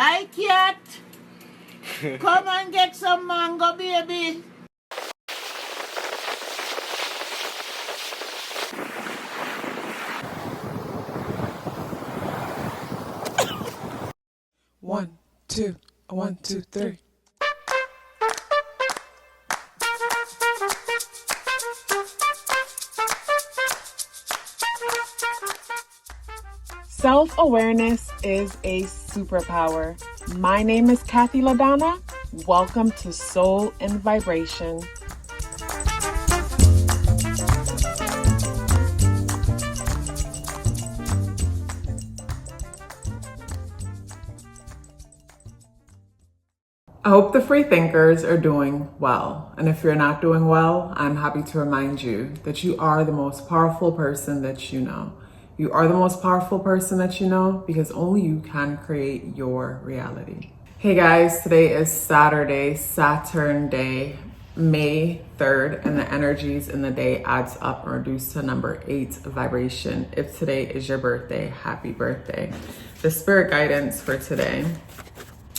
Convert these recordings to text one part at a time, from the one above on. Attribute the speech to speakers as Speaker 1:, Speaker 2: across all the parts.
Speaker 1: Hi, cat. Come and get some mango, baby.
Speaker 2: One, two, 1, 2, 3. Self-awareness is a superpower. My name is KathyLaDonna. Welcome to Soul and Vibration. I hope the free thinkers are doing well. And if you're not doing well, I'm happy to remind you that you are the most powerful person that you know. You are the most powerful person that you know because only you can create your reality. Hey guys, today is Saturday, Saturn Day, May 3rd, and the energies in the day adds up and reduce to number 8 vibration. If today is your birthday, happy birthday. The spirit guidance for today,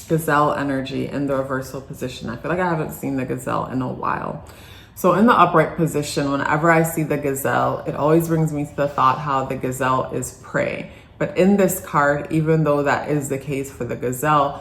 Speaker 2: gazelle energy in the reversal position. I feel like I haven't seen the gazelle in a while. So in the upright position, whenever I see the gazelle, it always brings me to the thought how the gazelle is prey. But in this card, even though that is the case for the gazelle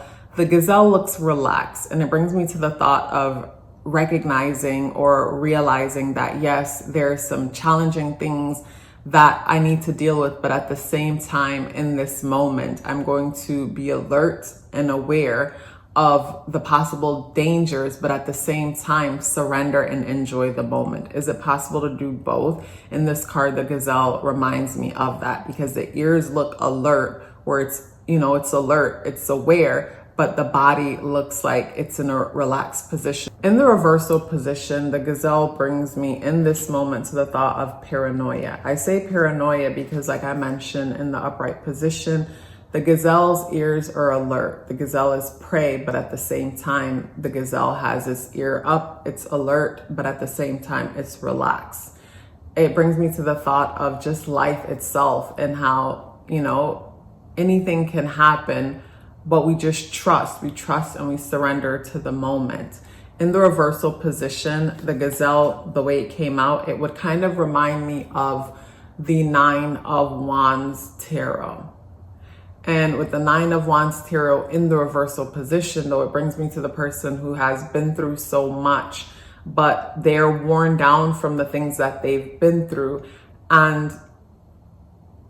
Speaker 2: looks relaxed. And it brings me to the thought of recognizing or realizing that yes, there's some challenging things that I need to deal with, but at the same time, in this moment, I'm going to be alert and aware of the possible dangers, but at the same time, surrender and enjoy the moment. Is it possible to do both? In this card, the gazelle reminds me of that because the ears look alert, where it's, it's alert, it's aware, but the body looks like it's in a relaxed position. In the reversal position, the gazelle brings me in this moment to the thought of paranoia. I say paranoia because, like I mentioned, in the upright position, the gazelle's ears are alert. The gazelle is prey, but at the same time, the gazelle has its ear up, it's alert, but at the same time, it's relaxed. It brings me to the thought of just life itself and how, anything can happen, but we just trust. We trust and we surrender to the moment. In the reversal position, the gazelle, the way it came out, it would kind of remind me of the 9 of Wands tarot. And with the 9 of Wands tarot in the reversal position, though, it brings me to the person who has been through so much, but they're worn down from the things that they've been through. And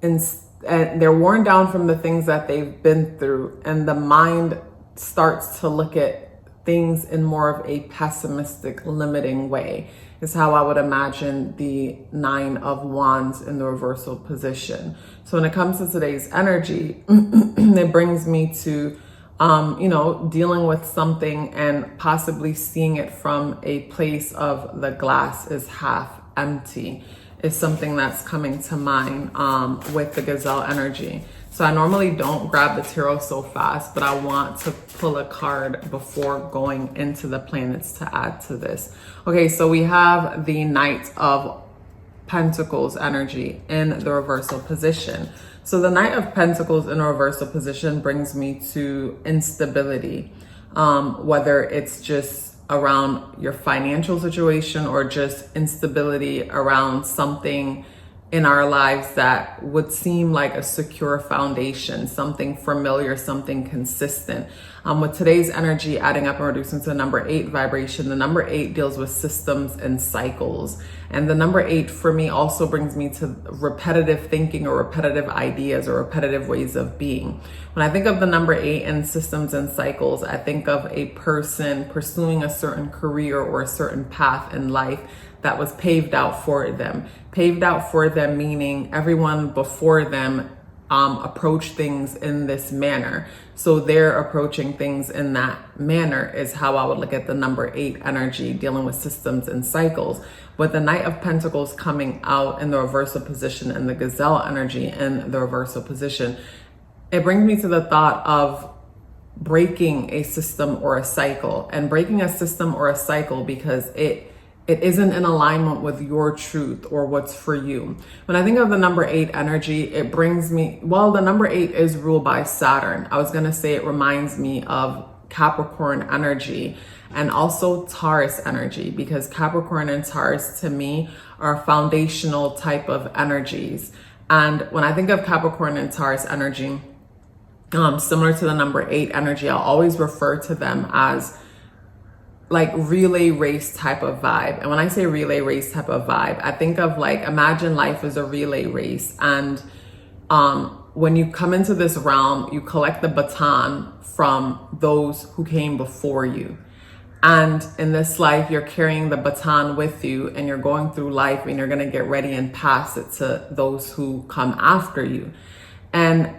Speaker 2: they're worn down from the things that they've been through. And the mind starts to look at things in more of a pessimistic, limiting way, is how I would imagine the 9 of Wands in the reversal position. So when it comes to today's energy, it brings me to, dealing with something and possibly seeing it from a place of the glass is half empty is something that's coming to mind with the gazelle energy. So I normally don't grab the tarot so fast, but I want to pull a card before going into the planets to add to this. Okay, so we have the Knight of Pentacles energy in the reversal position. So the Knight of Pentacles in a reversal position brings me to instability, whether it's just around your financial situation or just instability around something in our lives that would seem like a secure foundation, something familiar, something consistent. With today's energy adding up and reducing to the number 8 vibration, the number 8 deals with systems and cycles. And the number 8 for me also brings me to repetitive thinking or repetitive ideas or repetitive ways of being. When I think of the number 8 and systems and cycles, I think of a person pursuing a certain career or a certain path in life that was paved out for them. Paved out for them meaning everyone before them approach things in this manner. So they're approaching things in that manner is how I would look at the number 8 energy dealing with systems and cycles. With the Knight of Pentacles coming out in the reversal position and the gazelle energy in the reversal position, it brings me to the thought of breaking a system or a cycle, and breaking a system or a cycle because it it isn't in alignment with your truth or what's for you. When I think of the number 8 energy, it brings me, well, the number 8 is ruled by Saturn. I was going to say it reminds me of Capricorn energy and also Taurus energy, because Capricorn and Taurus to me are foundational type of energies. And when I think of Capricorn and Taurus energy, similar to the number 8 energy, I'll always refer to them as like relay race type of vibe. And when I say relay race type of vibe, I think of like, imagine life is a relay race. And when you come into this realm, you collect the baton from those who came before you. And in this life, you're carrying the baton with you, and you're going through life, and you're going to get ready and pass it to those who come after you. And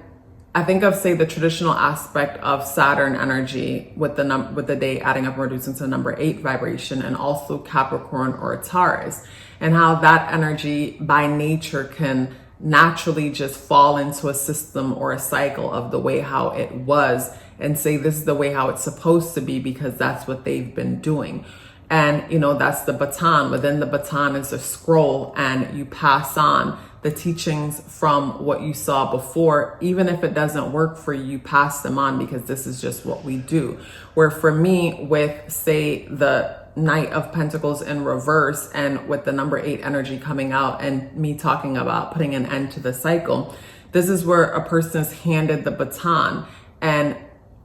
Speaker 2: I think of, say, the traditional aspect of Saturn energy with the day adding up and reducing to the number 8 vibration, and also Capricorn or Taurus, and how that energy by nature can naturally just fall into a system or a cycle of the way how it was, and say this is the way how it's supposed to be because that's what they've been doing. And, you know, that's the baton. Within the baton is a scroll, and you pass on the teachings from what you saw before. Even if it doesn't work for you, you pass them on because this is just what we do. Where for me, with, say, the Knight of Pentacles in reverse, and with the number 8 energy coming out, and me talking about putting an end to the cycle, this is where a person is handed the baton, and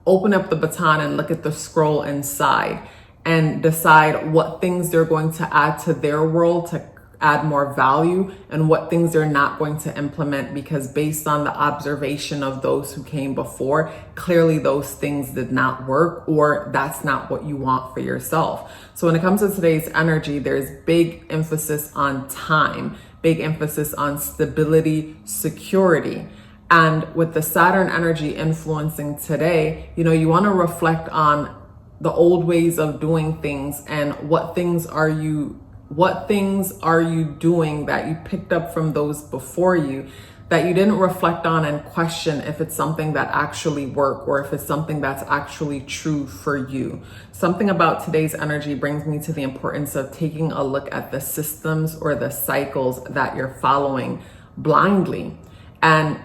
Speaker 2: open up the baton and look at the scroll inside and decide what things they're going to add to their world to add more value, and what things they're not going to implement, because based on the observation of those who came before, clearly those things did not work, or that's not what you want for yourself. So when it comes to today's energy, there's big emphasis on time, big emphasis on stability, security. And with the Saturn energy influencing today, you know, you want to reflect on the old ways of doing things, and what things are you doing that you picked up from those before you that you didn't reflect on and question if it's something that actually worked, or if it's something that's actually true for you. Something about today's energy brings me to the importance of taking a look at the systems or the cycles that you're following blindly. And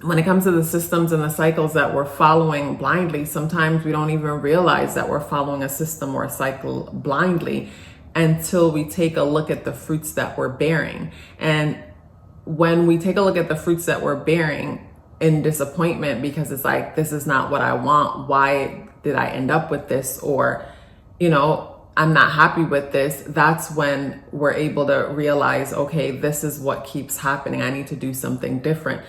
Speaker 2: when it comes to the systems and the cycles that we're following blindly, sometimes we don't even realize that we're following a system or a cycle blindly until we take a look at the fruits that we're bearing. And when we take a look at the fruits that we're bearing in disappointment, because it's like, this is not what I want, why did I end up with this? Or, you know, I'm not happy with this. That's when we're able to realize, okay, this is what keeps happening. I need to do something different.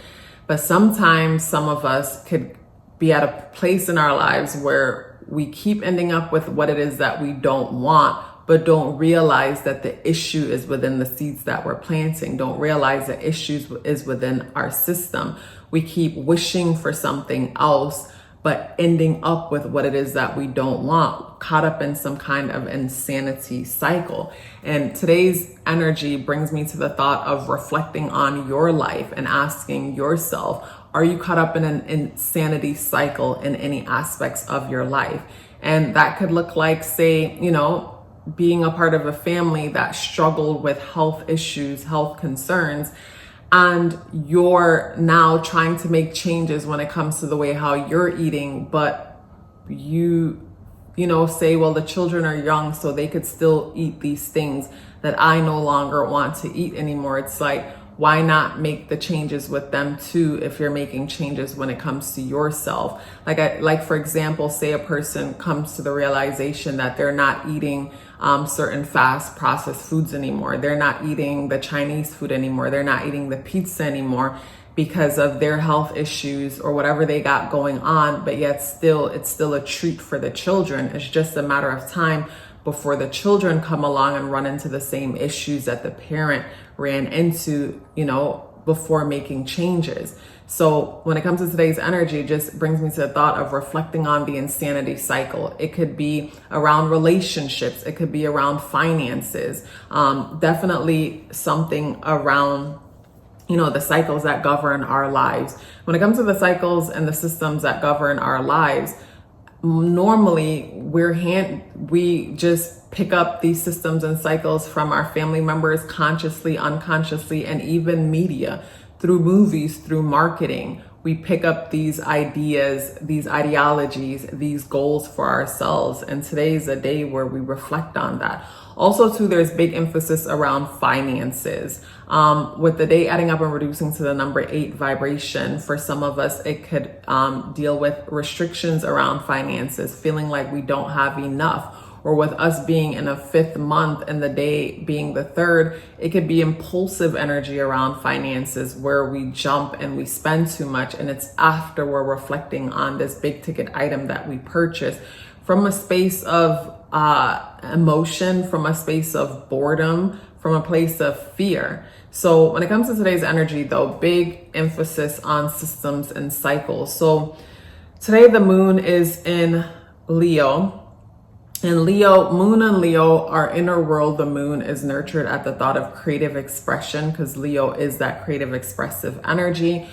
Speaker 2: But sometimes some of us could be at a place in our lives where we keep ending up with what it is that we don't want, but don't realize that the issue is within the seeds that we're planting. Don't realize the issue is within our system. We keep wishing for something else, but ending up with what it is that we don't want, caught up in some kind of insanity cycle. And today's energy brings me to the thought of reflecting on your life and asking yourself, are you caught up in an insanity cycle in any aspects of your life? And that could look like, say, you know, being a part of a family that struggled with health issues, health concerns, and you're now trying to make changes when it comes to the way how you're eating, but you know, say, well, the children are young, so they could still eat these things that I no longer want to eat anymore. It's like, why not make the changes with them too if you're making changes when it comes to yourself? Like for example, say a person comes to the realization that they're not eating certain fast processed foods anymore. They're not eating the Chinese food anymore. They're not eating the pizza anymore because of their health issues or whatever they got going on, but yet it's still a treat for the children. It's just a matter of time before the children come along and run into the same issues that the parent ran into, you know, before making changes. So when it comes to today's energy, it just brings me to the thought of reflecting on the insanity cycle. It could be around relationships. It could be around finances. Definitely something around, you know, the cycles that govern our lives. When it comes to the cycles and the systems that govern our lives, normally we just pick up these systems and cycles from our family members, consciously, unconsciously, and even media, through movies, through marketing. We pick up these ideas, these ideologies, these goals for ourselves. And today is a day where we reflect on that. Also, too, there's big emphasis around finances. With the day adding up and reducing to the number 8 vibration, for some of us, it could deal with restrictions around finances, feeling like we don't have enough. Or with us being in a 5th month and the day being the 3rd, it could be impulsive energy around finances where we jump and we spend too much. And it's after we're reflecting on this big ticket item that we purchased from a space of emotion, from a space of boredom, from a place of fear. So when it comes to today's energy, though, big emphasis on systems and cycles. So today the moon is in Leo. And Leo, moon and Leo, our inner world, the moon is nurtured at the thought of creative expression, because Leo is that creative expressive energy.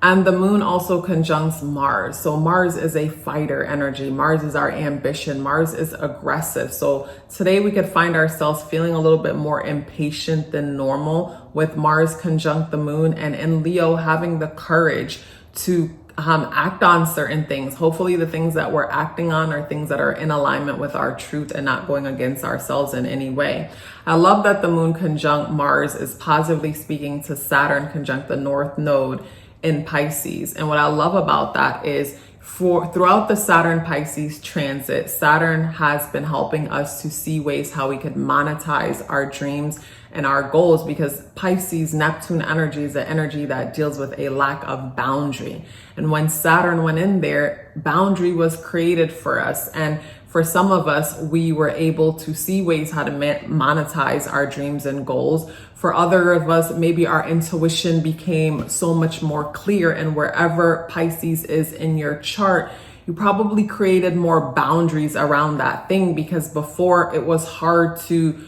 Speaker 2: And the moon also conjuncts Mars. So Mars is a fighter energy. Mars is our ambition. Mars is aggressive. So today we could find ourselves feeling a little bit more impatient than normal with Mars conjunct the moon, and in Leo having the courage to act on certain things. Hopefully the things that we're acting on are things that are in alignment with our truth and not going against ourselves in any way. I love that the moon conjunct Mars is positively speaking to Saturn conjunct the North Node in Pisces. And what I love about that is throughout the Saturn Pisces transit, Saturn has been helping us to see ways how we could monetize our dreams and our goals, because Pisces Neptune energy is an energy that deals with a lack of boundary. And when Saturn went in there, boundary was created for us. And for some of us, we were able to see ways how to monetize our dreams and goals. For other of us, maybe our intuition became so much more clear, and wherever Pisces is in your chart, you probably created more boundaries around that thing, because before it was hard to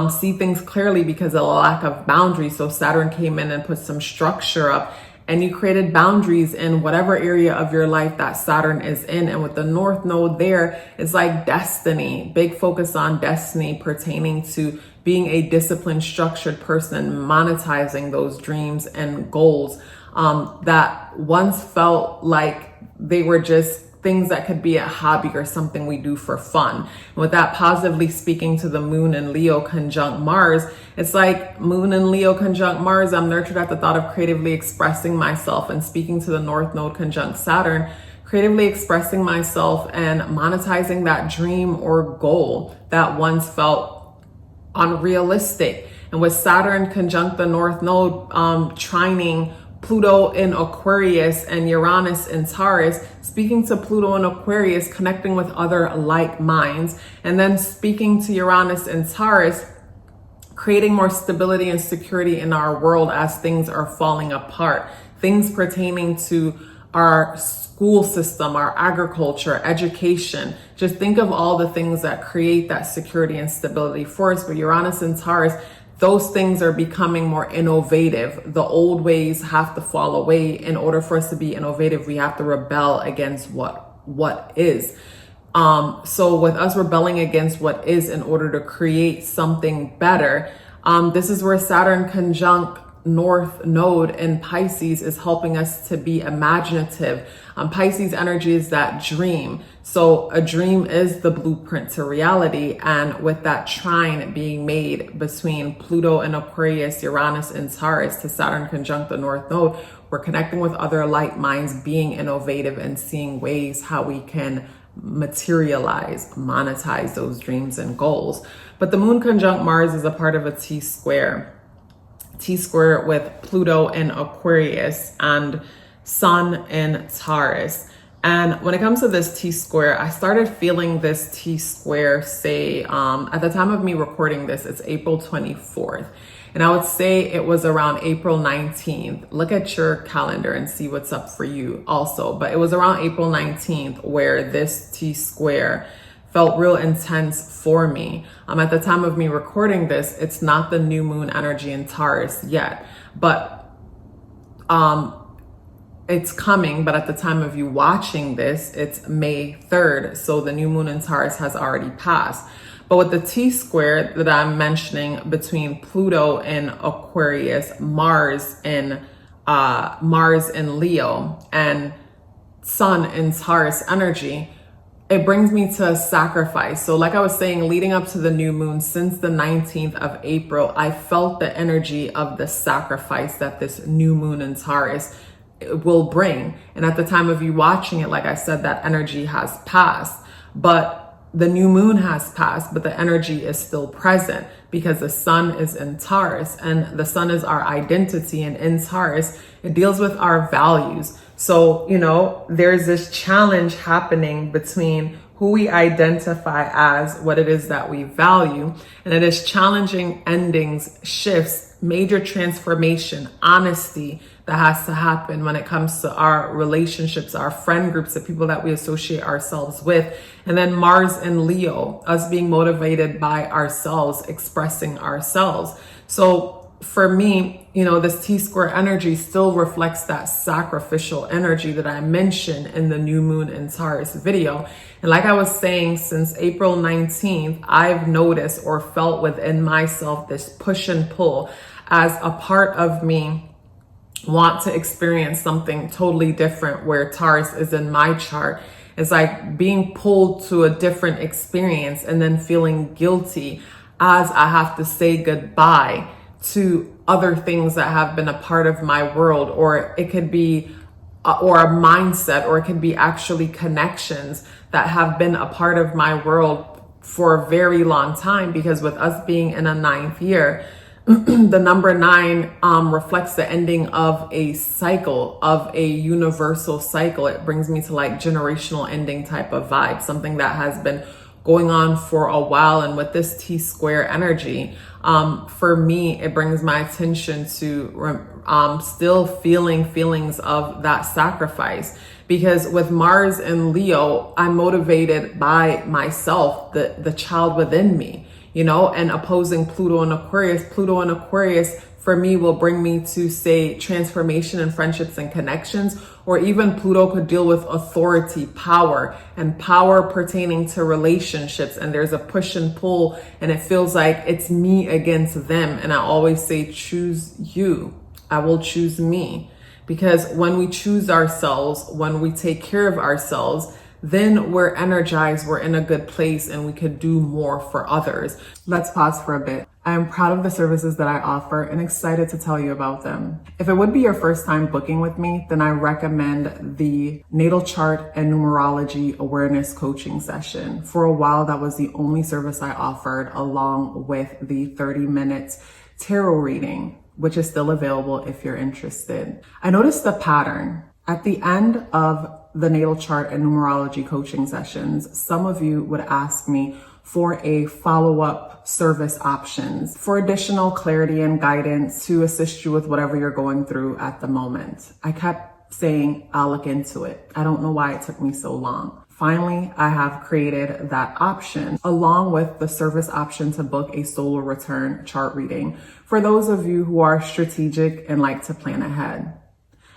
Speaker 2: see things clearly because of a lack of boundaries. So Saturn came in and put some structure up, and you created boundaries in whatever area of your life that Saturn is in. And with the North Node there, it's like destiny, big focus on destiny pertaining to being a disciplined, structured person, monetizing those dreams and goals that once felt like they were just things that could be a hobby or something we do for fun. And with that positively speaking to the moon and Leo conjunct Mars, it's like moon and Leo conjunct Mars, I'm nurtured at the thought of creatively expressing myself, and speaking to the North Node conjunct Saturn, creatively expressing myself and monetizing that dream or goal that once felt unrealistic. And with Saturn conjunct the North Node, trining Pluto in Aquarius and Uranus in Taurus, speaking to Pluto in Aquarius, connecting with other like minds, and then speaking to Uranus in Taurus, creating more stability and security in our world as things are falling apart. Things pertaining to our school system, our agriculture, education. Just think of all the things that create that security and stability for us. But Uranus and Taurus, those things are becoming more innovative. The old ways have to fall away. In order for us to be innovative, we have to rebel against what is. So with us rebelling against what is in order to create something better, this is where Saturn conjunct North Node in Pisces is helping us to be imaginative. Pisces energy is that dream. So a dream is the blueprint to reality. And with that trine being made between Pluto and Aquarius, Uranus and Taurus to Saturn conjunct the North Node, we're connecting with other light minds, being innovative and seeing ways how we can materialize, monetize those dreams and goals. But the moon conjunct Mars is a part of a T-square with Pluto in Aquarius and Sun in Taurus. And when it comes to this T-square, I started feeling this T-square, say, at the time of me recording this, it's April 24th. And I would say it was around April 19th. Look at your calendar and see what's up for you also. But it was around April 19th where this T-square felt real intense for me. At the time of me recording this, it's not the new moon energy in Taurus yet, but Pluto in Aquarius, Uranus in Taurus to Saturn conjunct the North Node, we're connecting with other light minds, being innovative and seeing ways how we can materialize, monetize those dreams and goals. But the moon conjunct Mars is a part of a T-square with Pluto in Aquarius and Sun in Taurus. And when it comes to this T-square, I started feeling this T-square, say, at the time of me recording this, it's April 24th. And I would say it was around April 19th where this T-square felt real intense for me. At the time of me recording this, it's not the new moon energy in Taurus yet, but it's coming, but at the time of you watching this, it's May 3rd. So the new moon in Taurus has already passed. But with the T-square that I'm mentioning between Pluto in Aquarius, Mars in Leo, and Sun in Taurus energy, it brings me to a sacrifice. So like I was saying, leading up to the new moon, since the 19th of April, I felt the energy of the sacrifice that this new moon in Taurus will bring. And at the time of you watching it, like I said, that energy has passed. But the new moon has passed, but the energy is still present because the sun is in Taurus, and the sun is our identity. And in Taurus, it deals with our values. So, you know, there's this challenge happening between who we identify as, what it is that we value. And it is challenging endings, shifts, major transformation, honesty that has to happen when it comes to our relationships, our friend groups, the people that we associate ourselves with. And then Mars and Leo, us being motivated by ourselves, expressing ourselves. So for me, you know, this T-square energy still reflects that sacrificial energy that I mentioned in the new moon in Taurus video. And like I was saying, since April 19th, I've noticed or felt within myself this push and pull as a part of me want to experience something totally different, where Taurus is in my chart. It's like being pulled to a different experience and then feeling guilty as I have to say goodbye to other things that have been a part of my world, or it could be or a mindset, or it could be actually connections that have been a part of my world for a very long time. Because with us being in a 9th year, the number 9 reflects the ending of a cycle, of a universal cycle. It brings me to like generational ending type of vibe, something that has been going on for a while. And with this T-square energy, for me, it brings my attention to still feeling feelings of that sacrifice. Because with Mars and Leo, I'm motivated by myself, the child within me, you know, and opposing Pluto and Aquarius. Pluto and Aquarius for me will bring me to, say, transformation and friendships and connections, or even Pluto could deal with authority, power, and power pertaining to relationships. And there's a push and pull, and it feels like it's me against them. And I always say, choose you. I will choose me. Because when we choose ourselves, when we take care of ourselves, then we're energized, we're in a good place, and we could do more for others. Let's pause for a bit. I am proud of the services that I offer and excited to tell you about them. If it would be your first time booking with me, then I recommend the natal chart and numerology awareness coaching session. For a while, that was the only service I offered, along with the 30 minutes tarot reading, which is still available if you're interested. I noticed the pattern. At the end of the natal chart and numerology coaching sessions, some of you would ask me for a follow-up service options for additional clarity and guidance to assist you with whatever you're going through at the moment. I kept saying, I'll look into it. I don't know why it took me so long. Finally, I have created that option along with the service option to book a solar return chart reading for those of you who are strategic and like to plan ahead.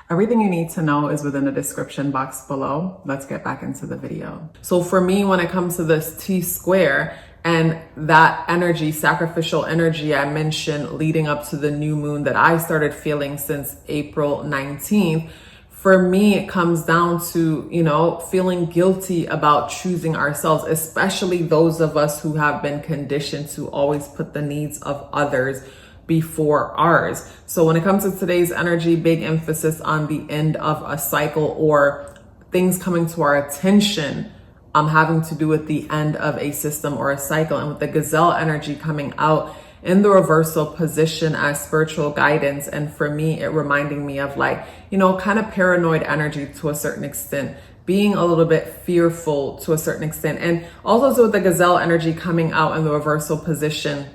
Speaker 2: Everything you need to know is within the description box below. Let's get back into the video. So for me, when it comes to this T-square and that energy, sacrificial energy I mentioned leading up to the new moon that I started feeling since April 19th, for me, it comes down to, you know, feeling guilty about choosing ourselves, especially those of us who have been conditioned to always put the needs of others before ours. So when it comes to today's energy, big emphasis on the end of a cycle or things coming to our attention, having to do with the end of a system or a cycle. And with the gazelle energy coming out in the reversal position as spiritual guidance. And for me, it reminding me of like, you know, kind of paranoid energy to a certain extent, being a little bit fearful to a certain extent. And also with the gazelle energy coming out in the reversal position,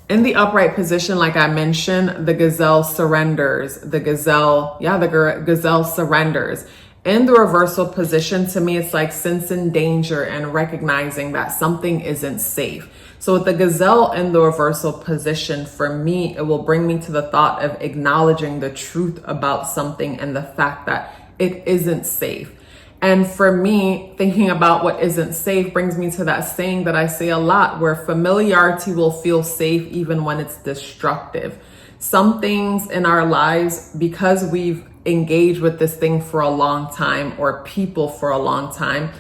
Speaker 2: in the upright position, like I mentioned, the gazelle surrenders, the gazelle surrenders. In the reversal position, to me, it's like sensing danger and recognizing that something isn't safe. So with the gazelle in the reversal position, for me, it will bring me to the thought of acknowledging the truth about something and the fact that it isn't safe. And for me, thinking about what isn't safe brings me to that saying that I say a lot, where familiarity will feel safe even when it's destructive. Some things in our lives, because we've engaged with this thing for a long time, or people for a long time,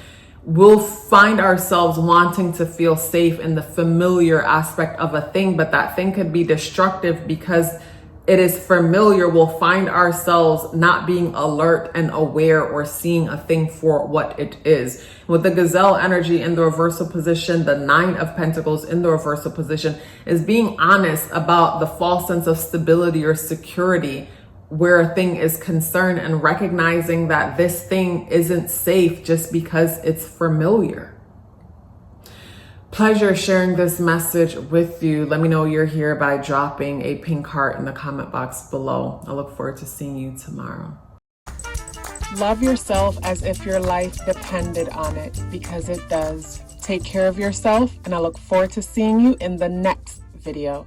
Speaker 2: we'll find ourselves wanting to feel safe in the familiar aspect of a thing, but that thing could be destructive because it is familiar. We'll find ourselves not being alert and aware or seeing a thing for what it is. With the gazelle energy in the reversal position, the 9 of Pentacles in the reversal position is being honest about the false sense of stability or security where a thing is concerned, and recognizing that this thing isn't safe just because it's familiar. Pleasure sharing this message with you. Let me know you're here by dropping a pink heart in the comment box below. I look forward to seeing you tomorrow. Love yourself as if your life depended on it, because it does. Take care of yourself, and I look forward to seeing you in the next video.